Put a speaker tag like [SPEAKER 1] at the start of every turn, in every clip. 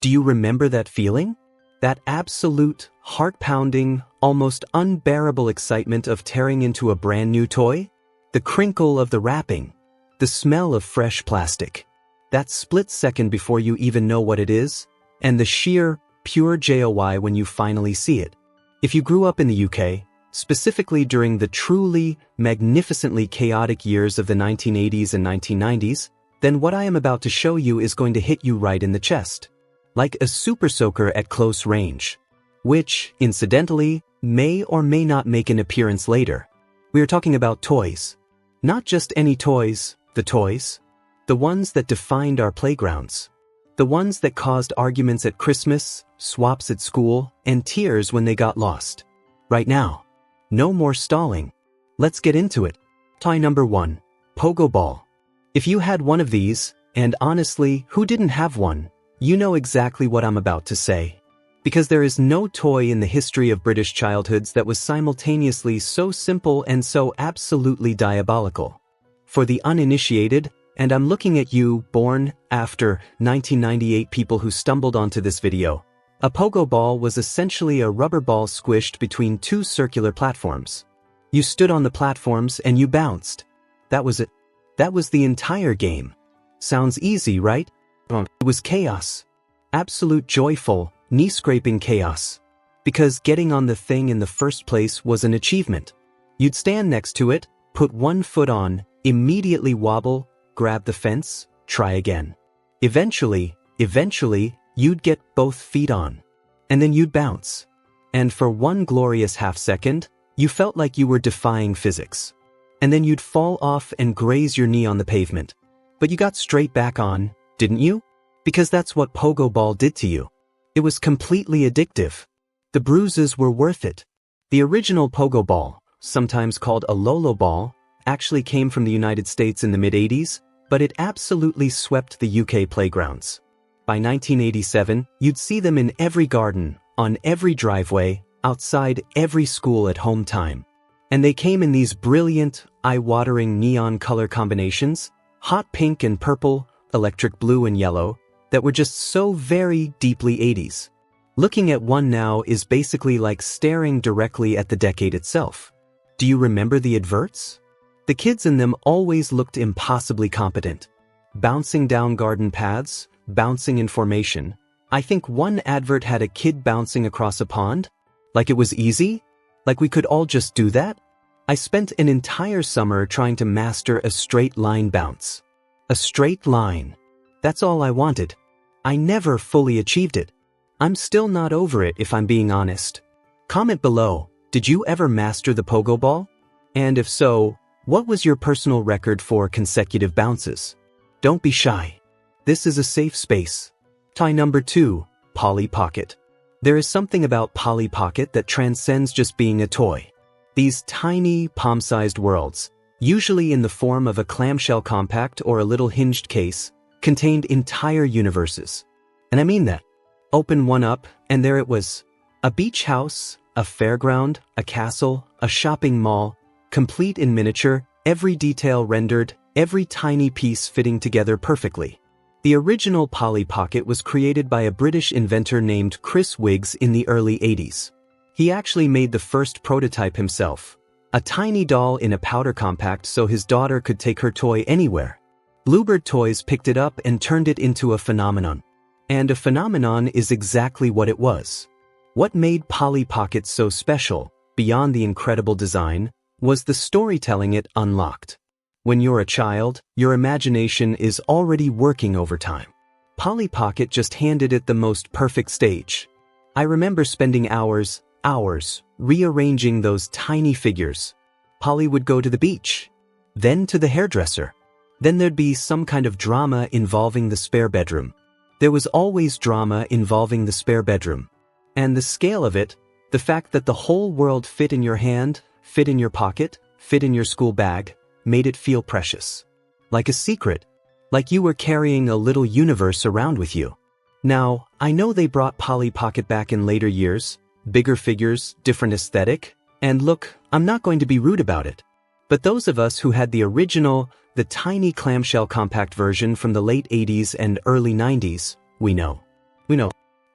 [SPEAKER 1] Do you remember that feeling? That absolute, heart-pounding, almost unbearable excitement of tearing into a brand new toy? The crinkle of the wrapping. The smell of fresh plastic. That split second before you even know what it is, and the sheer, pure joy when you finally see it. If you grew up in the UK, specifically during the truly, magnificently chaotic years of the 1980s and 1990s, then what I am about to show you is going to hit you right in the chest. Like a super soaker at close range. Which, incidentally, may or may not make an appearance later. We are talking about toys. Not just any toys, the toys. The ones that defined our playgrounds. The ones that caused arguments at Christmas, swaps at school, and tears when they got lost. Right now. No more stalling. Let's get into it. Toy number 1. Pogo Ball. If you had one of these, and honestly, who didn't have one, you know exactly what I'm about to say. Because there is no toy in the history of British childhoods that was simultaneously so simple and so absolutely diabolical. For the uninitiated, and I'm looking at you, born after 1998 people who stumbled onto this video, a pogo ball was essentially a rubber ball squished between two circular platforms. You stood on the platforms and you bounced. That was it. That was the entire game. Sounds easy, right? It was chaos. Absolute joyful, knee-scraping chaos. Because getting on the thing in the first place was an achievement. You'd stand next to it, put one foot on, immediately wobble, grab the fence, try again. Eventually, you'd get both feet on. And then you'd bounce. And for one glorious half-second, you felt like you were defying physics. And then you'd fall off and graze your knee on the pavement. But you got straight back on, didn't you? Because that's what Pogo Ball did to you. It was completely addictive. The bruises were worth it. The original Pogo Ball, sometimes called a Lolo Ball, actually came from the United States in the mid-80s, but it absolutely swept the UK playgrounds. By 1987, you'd see them in every garden, on every driveway, outside every school at home time. And they came in these brilliant, eye-watering neon color combinations, hot pink and purple, electric blue and yellow, that were just so very deeply 80s. Looking at one now is basically like staring directly at the decade itself. Do you remember the adverts? The kids in them always looked impossibly competent. Bouncing down garden paths, bouncing in formation. I think one advert had a kid bouncing across a pond. Like it was easy? Like we could all just do that? I spent an entire summer trying to master a straight line bounce. A straight line. That's all I wanted. I never fully achieved it. I'm still not over it if I'm being honest. Comment below, did you ever master the Pogo Ball? And if so, what was your personal record for consecutive bounces? Don't be shy. This is a safe space. Toy number 2, Polly Pocket. There is something about Polly Pocket that transcends just being a toy. These tiny, palm-sized worlds, usually in the form of a clamshell compact or a little hinged case, contained entire universes. And I mean that. Open one up, and there it was. A beach house, a fairground, a castle, a shopping mall, complete in miniature, every detail rendered, every tiny piece fitting together perfectly. The original Polly Pocket was created by a British inventor named Chris Wiggs in the early 80s. He actually made the first prototype himself. A tiny doll in a powder compact so his daughter could take her toy anywhere. Bluebird Toys picked it up and turned it into a phenomenon. And a phenomenon is exactly what it was. What made Polly Pocket so special, beyond the incredible design, was the storytelling it unlocked. When you're a child, your imagination is already working overtime. Polly Pocket just handed it the most perfect stage. I remember spending hours, rearranging those tiny figures. Polly would go to the beach, then to the hairdresser. Then there'd be some kind of drama involving the spare bedroom. There was always drama involving the spare bedroom. And the scale of it, the fact that the whole world fit in your hand, fit in your pocket, fit in your school bag, made it feel precious. Like a secret. Like you were carrying a little universe around with you. Now, I know they brought Polly Pocket back in later years, bigger figures, different aesthetic, and look, I'm not going to be rude about it. But those of us who had the original, the tiny clamshell compact version from the late 80s and early 90s, we know.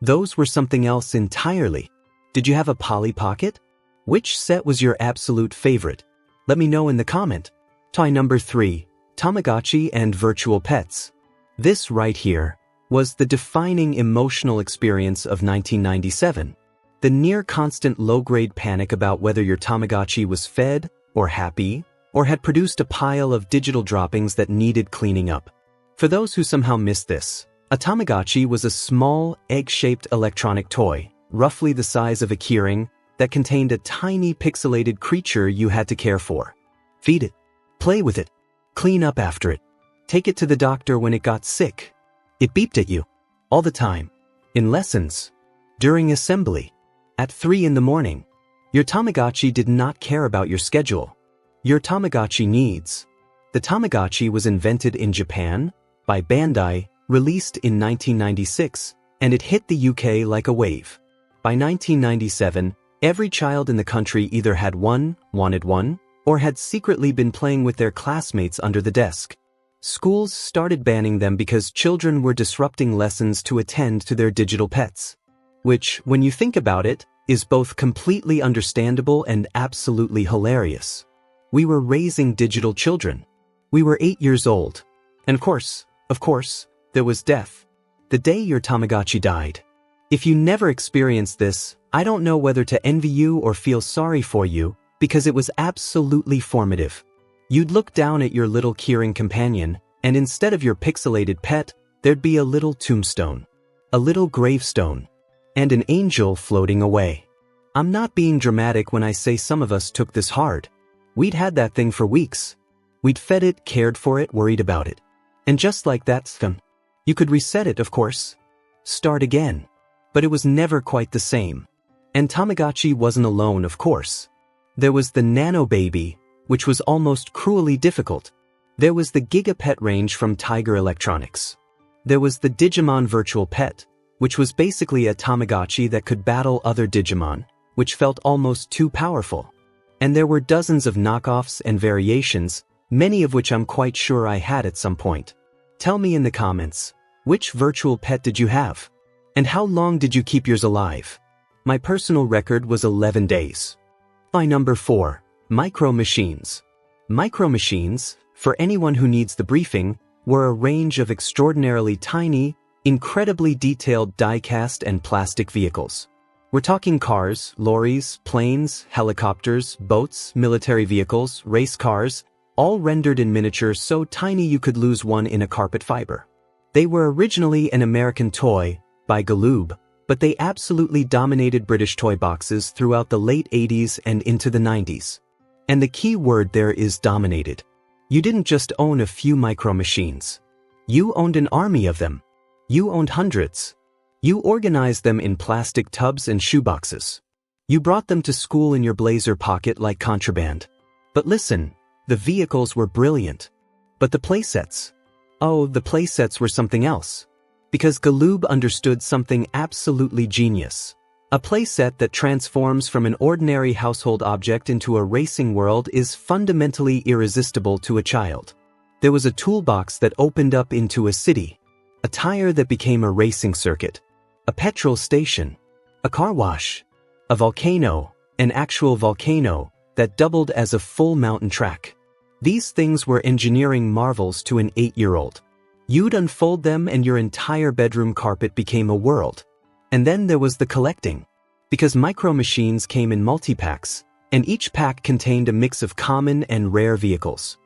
[SPEAKER 1] Those were something else entirely. Did you have a Polly Pocket? Which set was your absolute favorite? Let me know in the comment. Toy number 3, Tamagotchi and virtual pets. This right here was the defining emotional experience of 1997. The near-constant low-grade panic about whether your Tamagotchi was fed, or happy, or had produced a pile of digital droppings that needed cleaning up. For those who somehow missed this, a Tamagotchi was a small, egg-shaped electronic toy, roughly the size of a keyring, that contained a tiny pixelated creature you had to care for. Feed it, play with it, clean up after it, take it to the doctor when it got sick. It beeped at you, all the time, in lessons, during assembly, at 3 in the morning. Your Tamagotchi did not care about your schedule, your Tamagotchi needs. The Tamagotchi was invented in Japan, by Bandai, released in 1996, and it hit the UK like a wave. By 1997, every child in the country either had one, wanted one, or had secretly been playing with their classmates under the desk. Schools started banning them because children were disrupting lessons to attend to their digital pets. Which, when you think about it, is both completely understandable and absolutely hilarious. We were raising digital children. We were 8 years old. And of course, there was death. The day your Tamagotchi died. If you never experienced this, I don't know whether to envy you or feel sorry for you, because it was absolutely formative. You'd look down at your little keyring companion, and instead of your pixelated pet, there'd be a little tombstone, a little gravestone, and an angel floating away. I'm not being dramatic when I say some of us took this hard. We'd had that thing for weeks. We'd fed it, cared for it, worried about it. And just like that, you could reset it, of course. Start again. But it was never quite the same. And Tamagotchi wasn't alone, of course. There was the Nano Baby, which was almost cruelly difficult. There was the Gigapet range from Tiger Electronics. There was the Digimon Virtual Pet, which was basically a Tamagotchi that could battle other Digimon, which felt almost too powerful. And there were dozens of knockoffs and variations, many of which I'm quite sure I had at some point. Tell me in the comments, which virtual pet did you have? And how long did you keep yours alive? My personal record was 11 days. By number 4, Micro Machines. Micro Machines, for anyone who needs the briefing, were a range of extraordinarily tiny, incredibly detailed die-cast and plastic vehicles. We're talking cars, lorries, planes, helicopters, boats, military vehicles, race cars, all rendered in miniature so tiny you could lose one in a carpet fiber. They were originally an American toy, by Galoob, but they absolutely dominated British toy boxes throughout the late 80s and into the 90s. And the key word there is dominated. You didn't just own a few micro machines. You owned an army of them. You owned hundreds. You organized them in plastic tubs and shoeboxes. You brought them to school in your blazer pocket like contraband. But listen, the vehicles were brilliant. But the playsets? Oh, the playsets were something else. Because Galoob understood something absolutely genius. A playset that transforms from an ordinary household object into a racing world is fundamentally irresistible to a child. There was a toolbox that opened up into a city, a tire that became a racing circuit, a petrol station, a car wash, a volcano, an actual volcano that doubled as a full mountain track. These things were engineering marvels to an 8-year-old. You'd unfold them and your entire bedroom carpet became a world. And then there was the collecting. Because Micro Machines came in multi-packs, and each pack contained a mix of common and rare vehicles.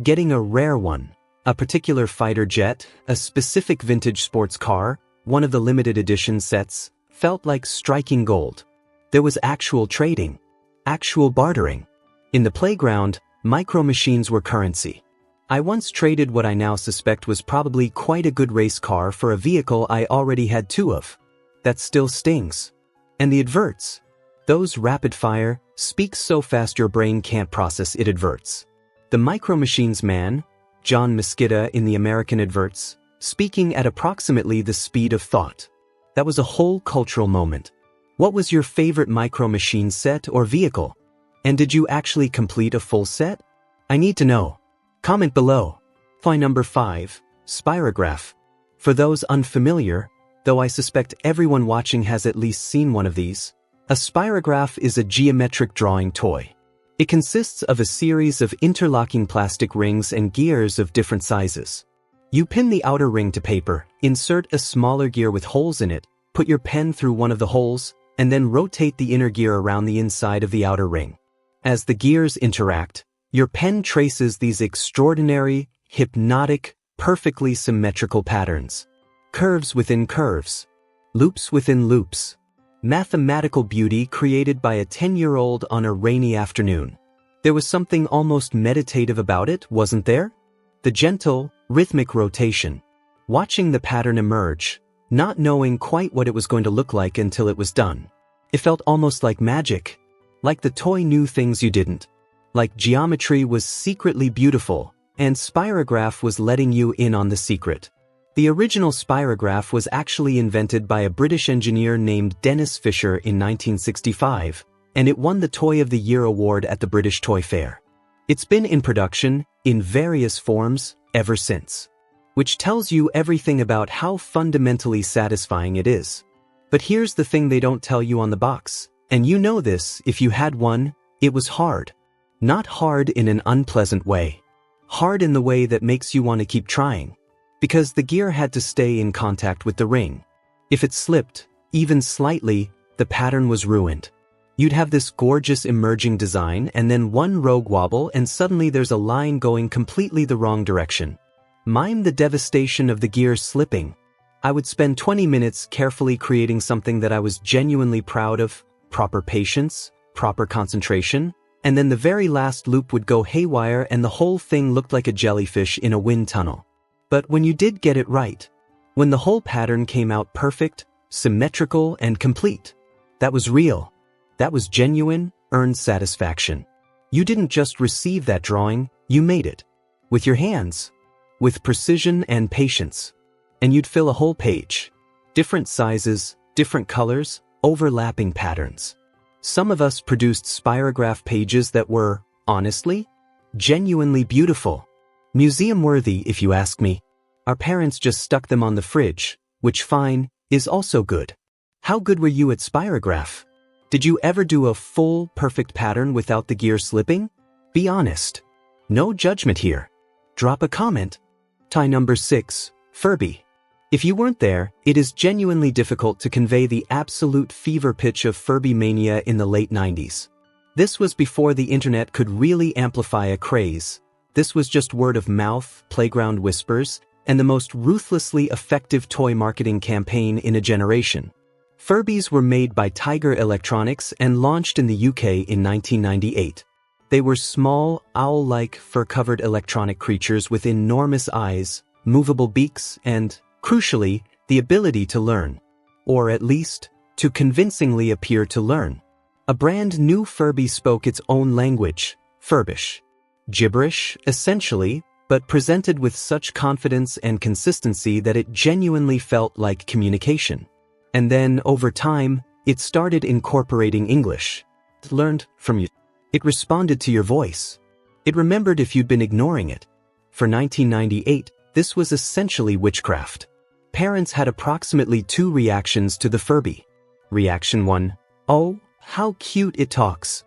[SPEAKER 1] Getting a rare one, a particular fighter jet, a specific vintage sports car, one of the limited edition sets, felt like striking gold. There was actual trading, actual bartering. In the playground, Micro Machines were currency. I once traded what I now suspect was probably quite a good race car for a vehicle I already had 2 of. That still stings. And the adverts. Those rapid-fire, speak so fast your brain can't process it adverts. The Micro Machines man, John Mesquita in the American adverts, speaking at approximately the speed of thought. That was a whole cultural moment. What was your favorite Micro Machines set or vehicle? And did you actually complete a full set? I need to know. Comment below. Point number 5, Spirograph. For those unfamiliar, though I suspect everyone watching has at least seen one of these. A spirograph is a geometric drawing toy. It consists of a series of interlocking plastic rings and gears of different sizes. You pin the outer ring to paper, insert a smaller gear with holes in it, put your pen through one of the holes, and then rotate the inner gear around the inside of the outer ring. As the gears interact, your pen traces these extraordinary, hypnotic, perfectly symmetrical patterns. Curves within curves. Loops within loops. Mathematical beauty created by a 10-year-old on a rainy afternoon. There was something almost meditative about it, wasn't there? The gentle, rhythmic rotation. Watching the pattern emerge, not knowing quite what it was going to look like until it was done. It felt almost like magic. Like the toy knew things you didn't. Like geometry was secretly beautiful, and Spirograph was letting you in on the secret. The original Spirograph was actually invented by a British engineer named Dennis Fisher in 1965, and it won the Toy of the Year award at the British Toy Fair. It's been in production, in various forms, ever since. Which tells you everything about how fundamentally satisfying it is. But here's the thing they don't tell you on the box, and you know this if you had one: it was hard. Not hard in an unpleasant way. Hard in the way that makes you want to keep trying. Because the gear had to stay in contact with the ring. If it slipped, even slightly, the pattern was ruined. You'd have this gorgeous emerging design and then one rogue wobble and suddenly there's a line going completely the wrong direction. Mime the devastation of the gear slipping. I would spend 20 minutes carefully creating something that I was genuinely proud of, proper patience, proper concentration, and then the very last loop would go haywire and the whole thing looked like a jellyfish in a wind tunnel. But when you did get it right, when the whole pattern came out perfect, symmetrical, and complete, that was real. That was genuine, earned satisfaction. You didn't just receive that drawing, you made it. With your hands. With precision and patience. And you'd fill a whole page. Different sizes, different colors, overlapping patterns. Some of us produced Spirograph pages that were, honestly, genuinely beautiful. Museum-worthy, if you ask me. Our parents just stuck them on the fridge, which fine, is also good. How good were you at Spirograph? Did you ever do a full, perfect pattern without the gear slipping? Be honest. No judgment here. Drop a comment. Tie number 6, Furby. If you weren't there, it is genuinely difficult to convey the absolute fever pitch of Furby mania in the late 90s. This was before the internet could really amplify a craze. This was just word of mouth, playground whispers, and the most ruthlessly effective toy marketing campaign in a generation. Furbies were made by Tiger Electronics and launched in the UK in 1998. They were small, owl-like, fur-covered electronic creatures with enormous eyes, movable beaks, and, crucially, the ability to learn. Or at least, to convincingly appear to learn. A brand new Furby spoke its own language, Furbish. Gibberish, essentially, but presented with such confidence and consistency that it genuinely felt like communication. And then, over time, it started incorporating English. It learned from you. It responded to your voice. It remembered if you'd been ignoring it. For 1998, this was essentially witchcraft. Parents had approximately 2 reactions to the Furby. Reaction 1, oh, how cute it talks.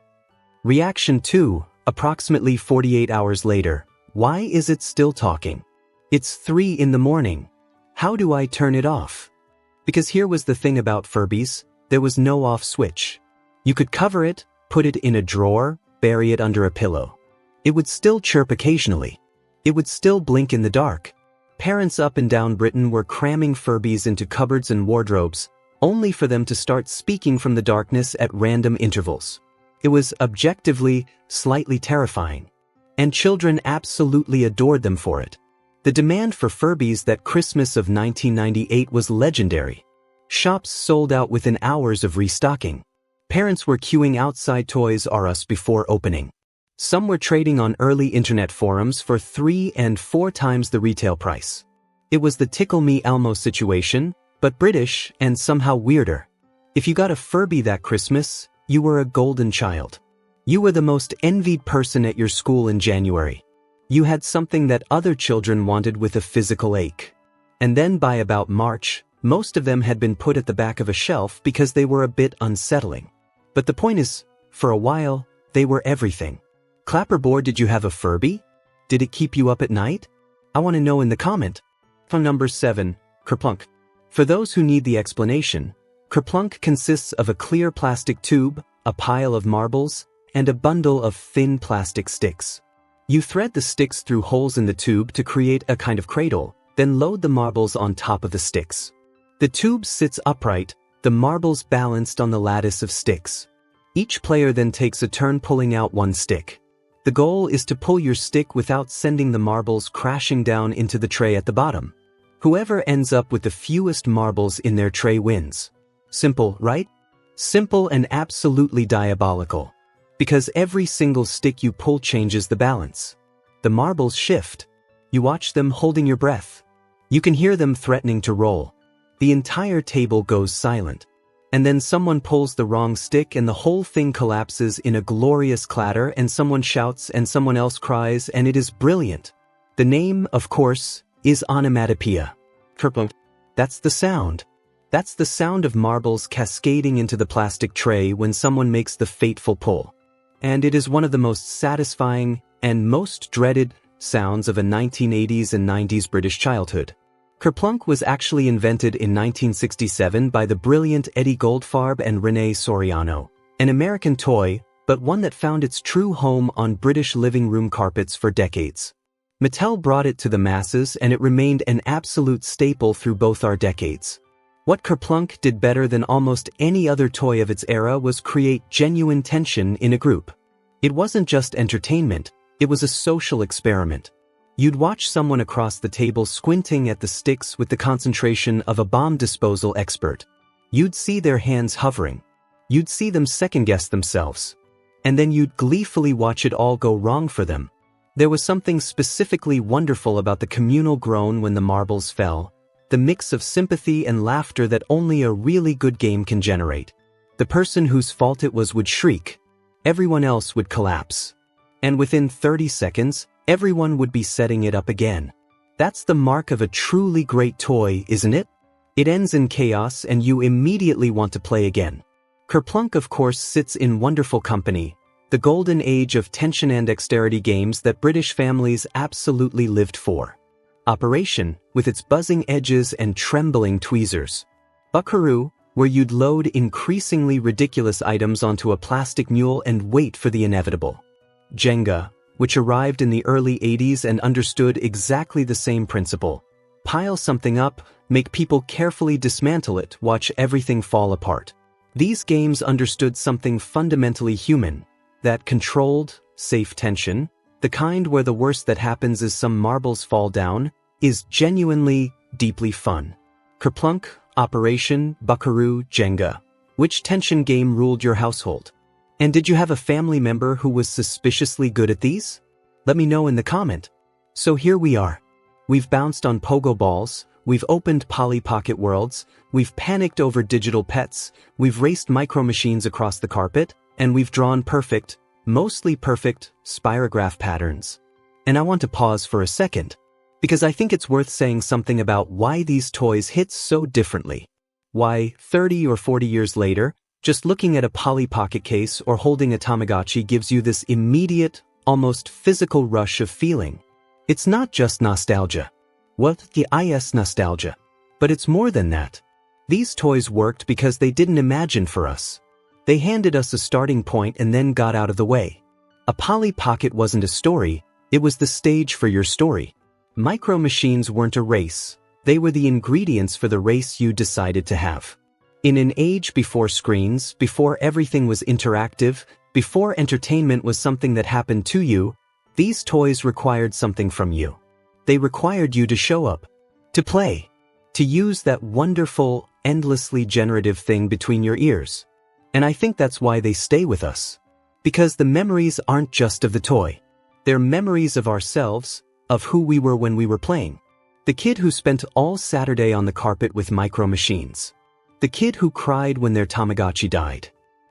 [SPEAKER 1] Reaction 2, approximately 48 hours later, why is it still talking? It's 3 in the morning. How do I turn it off? Because here was the thing about Furbies, there was no off switch. You could cover it, put it in a drawer, bury it under a pillow. It would still chirp occasionally. It would still blink in the dark. Parents up and down Britain were cramming Furbies into cupboards and wardrobes, only for them to start speaking from the darkness at random intervals. It was objectively, slightly terrifying. And children absolutely adored them for it. The demand for Furbies that Christmas of 1998 was legendary. Shops sold out within hours of restocking. Parents were queuing outside Toys R Us before opening. Some were trading on early internet forums for 3 and 4 times the retail price. It was the Tickle Me Elmo situation, but British and somehow weirder. If you got a Furby that Christmas, you were a golden child. You were the most envied person at your school in January. You had something that other children wanted with a physical ache. And then by about March, Most of them had been put at the back of a shelf because they were a bit unsettling. But the point is, for a while, they were everything. Clapperboard, did you have a Furby? Did it keep you up at night? I want to know in the comment. From number 7, Kerplunk. For those who need the explanation, Kerplunk consists of a clear plastic tube, a pile of marbles, and a bundle of thin plastic sticks. You thread the sticks through holes in the tube to create a kind of cradle, then load the marbles on top of the sticks. The tube sits upright, the marbles balanced on the lattice of sticks. Each player then takes a turn pulling out one stick. The goal is to pull your stick without sending the marbles crashing down into the tray at the bottom. Whoever ends up with the fewest marbles in their tray wins. Simple, right? Simple and absolutely diabolical. Because every single stick you pull changes the balance. The marbles shift. You watch them holding your breath. You can hear them threatening to roll. The entire table goes silent. And then someone pulls the wrong stick and the whole thing collapses in a glorious clatter, and someone shouts and someone else cries, and it is brilliant. The name, of course, is onomatopoeia. Kerplunk. That's the sound. That's the sound of marbles cascading into the plastic tray when someone makes the fateful pull. And it is one of the most satisfying and most dreaded sounds of a 1980s and 90s British childhood. Kerplunk was actually invented in 1967 by the brilliant Eddie Goldfarb and Renee Soriano, an American toy, but one that found its true home on British living room carpets for decades. Mattel brought it to the masses, and it remained an absolute staple through both our decades. What Kerplunk did better than almost any other toy of its era was create genuine tension in a group. It wasn't just entertainment, it was a social experiment. You'd watch someone across the table squinting at the sticks with the concentration of a bomb disposal expert. You'd see their hands hovering. You'd see them second-guess themselves. And then you'd gleefully watch it all go wrong for them. There was something specifically wonderful about the communal groan when the marbles fell, the mix of sympathy and laughter that only a really good game can generate. The person whose fault it was would shriek. Everyone else would collapse. And within 30 seconds, everyone would be setting it up again. That's the mark of a truly great toy, isn't it? It ends in chaos and you immediately want to play again. Kerplunk, of course, sits in wonderful company, the golden age of tension and dexterity games that British families absolutely lived for. Operation, with its buzzing edges and trembling tweezers. Buckaroo, where you'd load increasingly ridiculous items onto a plastic mule and wait for the inevitable. Jenga, which arrived in the early 80s and understood exactly the same principle. Pile something up, make people carefully dismantle it, watch everything fall apart. These games understood something fundamentally human, that controlled, safe tension, the kind where the worst that happens is some marbles fall down, is genuinely, deeply fun. Kerplunk, Operation, Buckaroo, Jenga. Which tension game ruled your household? And did you have a family member who was suspiciously good at these? Let me know in the comment. So here we are. We've bounced on Pogo balls, we've opened Polly Pocket worlds, we've panicked over digital pets, we've raced micro machines across the carpet, and we've drawn perfect, mostly perfect, spirograph patterns. And I want to pause for a second, because I think it's worth saying something about why these toys hit so differently. Why, 30 or 40 years later, just looking at a Polly Pocket case or holding a Tamagotchi gives you this immediate, almost physical rush of feeling. It's not just nostalgia. What the is nostalgia. But it's more than that. These toys worked because they didn't imagine for us. They handed us a starting point and then got out of the way. A Polly Pocket wasn't a story, it was the stage for your story. Micro machines weren't a race, they were the ingredients for the race you decided to have. In an age before screens, before everything was interactive, before entertainment was something that happened to you, these toys required something from you. They required you to show up, to play, to use that wonderful, endlessly generative thing between your ears. And I think that's why they stay with us. Because the memories aren't just of the toy. They're memories of ourselves, of who we were when we were playing. The kid who spent all Saturday on the carpet with micro machines. The kid who cried when their Tamagotchi died.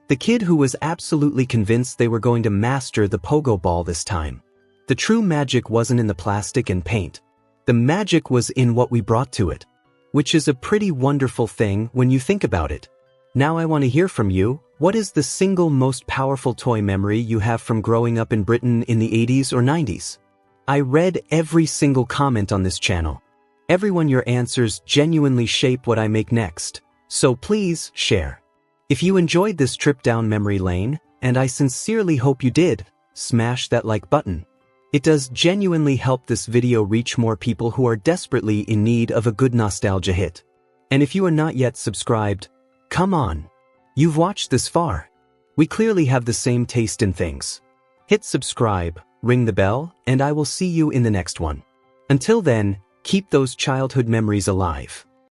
[SPEAKER 1] The kid who was absolutely convinced they were going to master the Pogo ball this time. The true magic wasn't in the plastic and paint. The magic was in what we brought to it. which is a pretty wonderful thing when you think about it. Now I want to hear from you. What is the single most powerful toy memory you have from growing up in Britain in the 80s or 90s? I read every single comment on this channel. Everyone, your answers genuinely shape what I make next. So please share. If you enjoyed this trip down memory lane, and I sincerely hope you did, smash that like button. It does genuinely help this video reach more people who are desperately in need of a good nostalgia hit. And if you are not yet subscribed, come on. You've watched this far. We clearly have the same taste in things. Hit subscribe, ring the bell, and I will see you in the next one. Until then, keep those childhood memories alive.